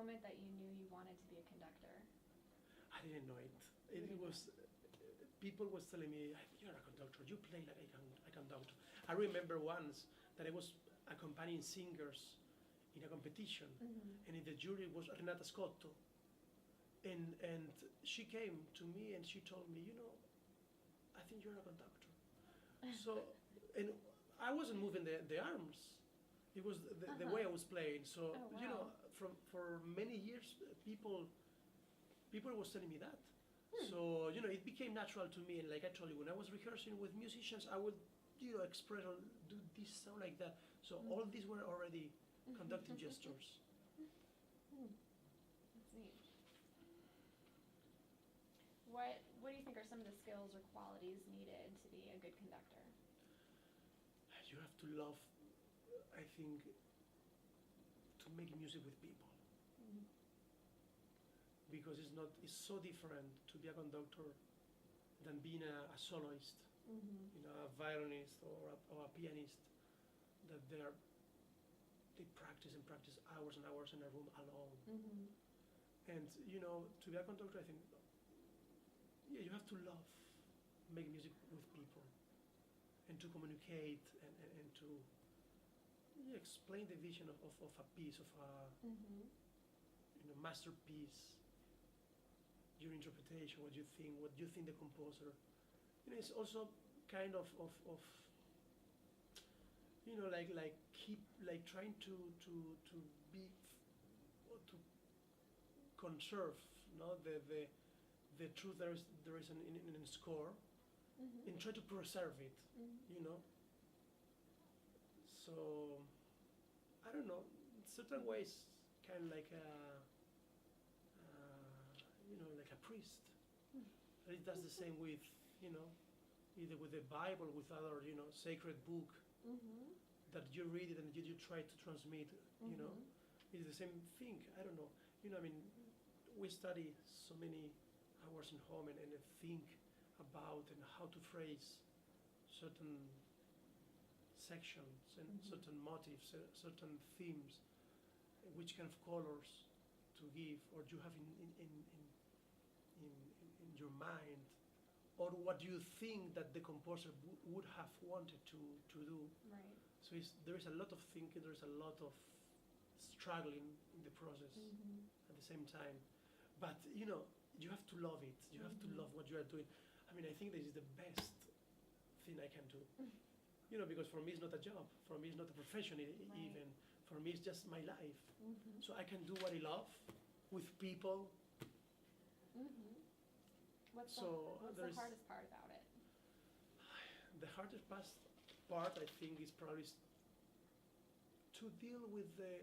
moment that you knew you wanted to be a conductor? I didn't know it. It was people was telling me, "You're a conductor. You play like a conductor." I remember once that I was accompanying singers in a competition, and in the jury was Renata Scotto, and she came to me and she told me, I think you're a conductor. So, and I wasn't moving the arms. It was the way I was playing. So, Oh, wow. for many years, people was telling me that. So, it became natural to me. And like I told you, when I was rehearsing with musicians, I would, express or do this sound like that. So all these were already conducting gestures. That's neat. What do you think are some of the skills or qualities needed to be a good conductor? You have to love, I think, to make music with people. Because it's so different to be a conductor than being a soloist, a violinist or a pianist, that they practice and practice hours and hours in a room alone. And to be a conductor, I think, you have to love making music with people and to communicate and to explain the vision of a piece, of a masterpiece, your interpretation, what you think the composer. It's also kind of like keep like trying to be to conserve the truth there is in score, and try to preserve it. So I don't know. In certain ways, kind of like like a priest. It does the same with either with the Bible, with other sacred book that you read it and you try to transmit. It's the same thing. I don't know. We study so many hours in home and think about and how to phrase certain sections and certain motifs, certain themes, which kind of colors to give, or you have in your mind, or what you think that the composer would have wanted to do. Right. So there is a lot of thinking, there is a lot of struggling in the process at the same time. But you have to love it. You have to love what you are doing. I think this is the best thing I can do. Because for me it's not a job. For me it's not a profession even. For me it's just my life. So I can do what I love with people. What's the hardest part about it? The hardest part, I think, is probably to deal with the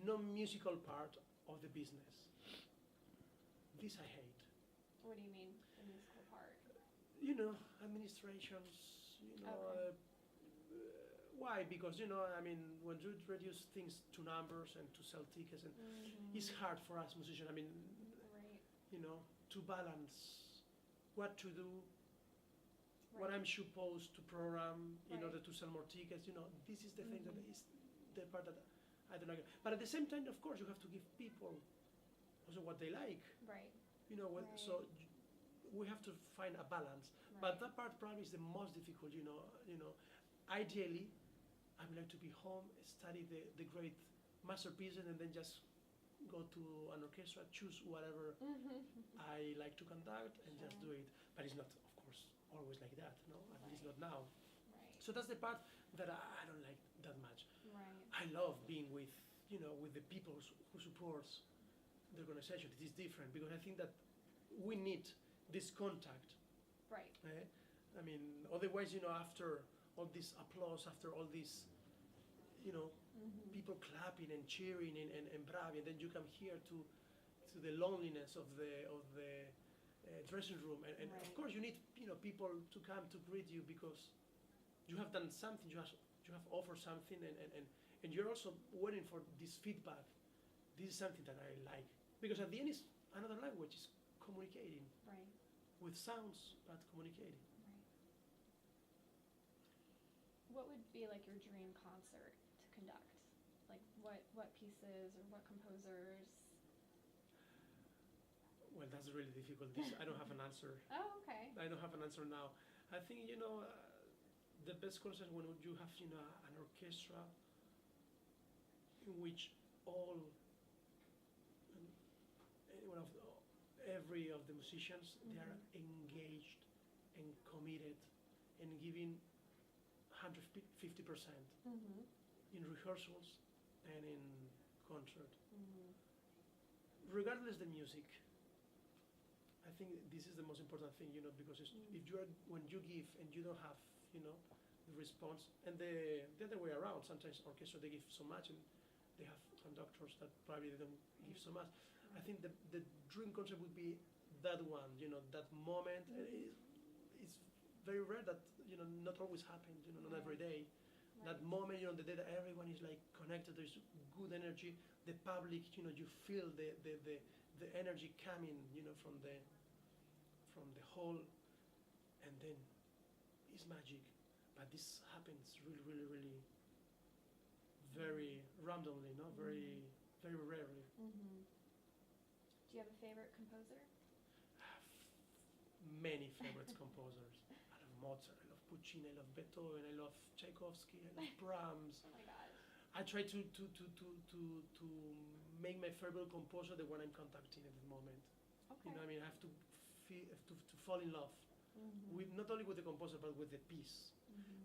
non-musical part of the business. This I hate. What do you mean, the musical part? Administrations, Okay. Why? Because, when you reduce things to numbers and to sell tickets, and it's hard for us musicians, Right. To balance what to do, what Right. I'm supposed to program in Right. order to sell more tickets. This is the thing that is the part that I don't like. But at the same time, of course, you have to give people also what they like. Right. Right. So we have to find a balance. Right. But that part probably is the most difficult. Ideally, I would like to be home, study the great masterpieces, and then just go to an orchestra, choose whatever I like to conduct, and just do it. But it's not, of course, always like that. No, at least not now. Right. So that's the part that I don't like that much. Right. I love being with the people who supports the organization. It is different because I think that we need this contact. Right. Otherwise, after all this applause, after all this, people clapping and cheering and braving, and then you come here to the loneliness of the dressing room, and Right. of course you need people to come to greet you because you have done something, you have offered something, and you're also waiting for this feedback. This is something that I like because at the end it's another language, it's communicating Right. with sounds, but communicating. Right. What would be like your dream concert to conduct? Like what pieces or what composers Well, that's really difficult. I don't have an answer. Oh, okay. I don't have an answer now. I think the best concert when you have an orchestra in which all one of every of the musicians they are engaged and committed and giving 150% in rehearsals and in concert. Regardless the music, I think this is the most important thing, because if you are when you give and you don't have, the response, and the other way around. Sometimes orchestra they give so much and they have conductors that probably they don't give so much. I think the dream concert would be that one, that moment. It's very rare that not always happens, not every day. That moment, the day that everyone is like connected, there's good energy. The public, you feel the energy coming, from the hall, and then it's magic. But this happens really, really, really, very randomly, very, very rarely. Do you have a favorite composer? I have many favorite composers. I love Mozart, I love Puccini, I love Beethoven, I love Tchaikovsky, I love Brahms. Oh my God. I try to make my favorite composer the one I'm contacting at the moment. Okay. I mean, I have to fall in love with not only with the composer but with the piece,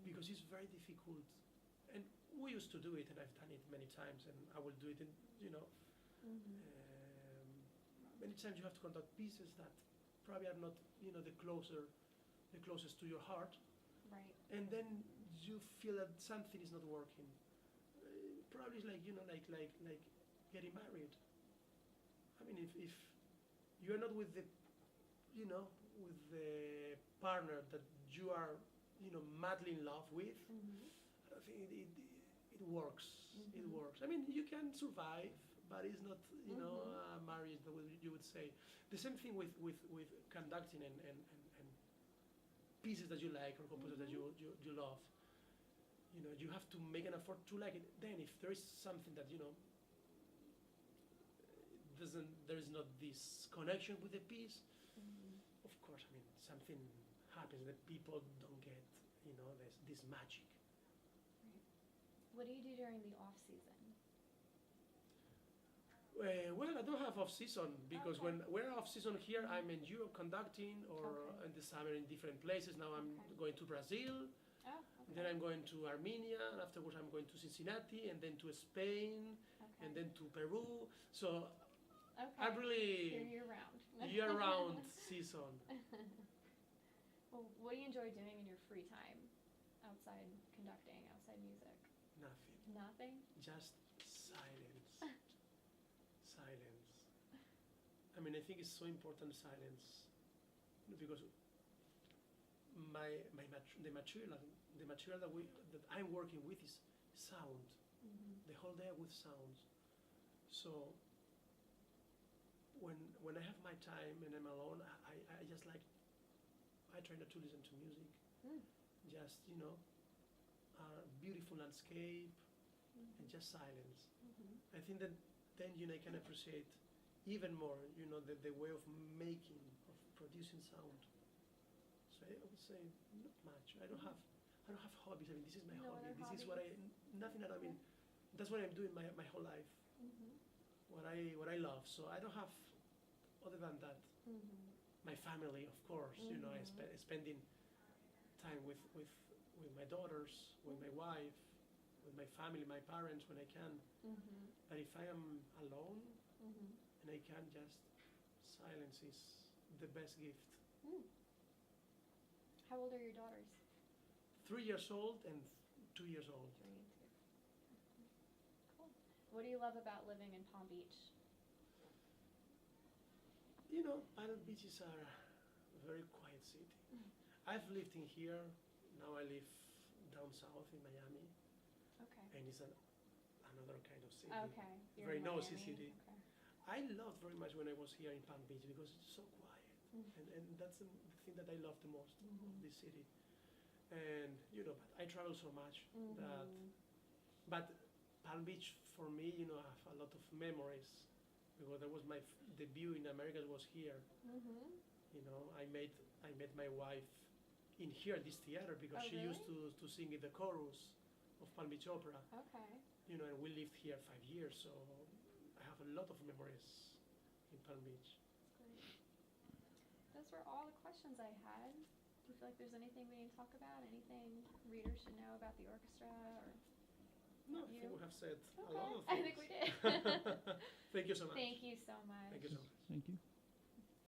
because it's very difficult. And we used to do it, and I've done it many times, and I will do it. Many times you have to conduct pieces that probably are not, the closest to your heart, Right. and then you feel that something is not working. Probably it's like like getting married. I mean, if you're not with the with the partner that you are madly in love with, I think it works. It works. I mean, you can survive, but it's not marriage the way you would say. The same thing with conducting and pieces that you like or composers that you love. You have to make an effort to like it. Then if there is something that there is not this connection with the piece, of course, I mean, something happens that people don't get, this magic. Right. What do you do during the off season? Well, I don't have off season because Okay. when we're off season here, I'm in Europe conducting, or Okay. in the summer in different places. Now I'm going to Brazil, Oh, okay. then I'm going to Armenia, and afterwards I'm going to Cincinnati, and then to Spain, and then to Peru. So Okay. I'm really You're year-round. year-round season. Well, what do you enjoy doing in your free time outside conducting, outside music? Nothing, Nothing? just silence. Silence. I mean, I think it's so important, silence, because the material that I'm working with is sound. The whole day with sounds. So when I have my time and I'm alone, I just like, I try not to listen to music. Just beautiful landscape and just silence. I think that then I can appreciate even more the way of making, of producing sound. So I would say not much. I don't have hobbies. I mean, this is my No hobby. other This is what nothing that I mean. That's what I'm doing my whole life. What I love. So I don't have other than that. My family, of course. I spending time with my daughters, with my wife, with my family, my parents when I can. But if I am alone and I can just silence is the best gift. How old are your daughters? 3 years old and 2 years old. 3 and 2. Cool. What do you love about living in Palm Beach? Palm Beach is a very quiet city. I've lived in here. Now I live down south in Miami, Okay. and it's another kind of city. Okay. You're Very in noisy Miami? city. Okay. I loved very much when I was here in Palm Beach because it's so quiet, and that's the thing that I love the most of this city. And but I travel so much that, but Palm Beach for me, I have a lot of memories because that was my debut in America was here. Mhm. You know, I met my wife in here, this theater, because Oh, she used really? to sing in the chorus of Palm Beach Opera. Okay. You know, and we lived here 5 years, so I have a lot of memories in Palm Beach. That's great. Those were all the questions I had. Do you feel like there's anything we didn't talk about? Anything readers should know about the orchestra or No, I about think you? we have said a Okay. lot of I things. think we did. Thank you so much. Thank you so much. Thank you so much. Thank you.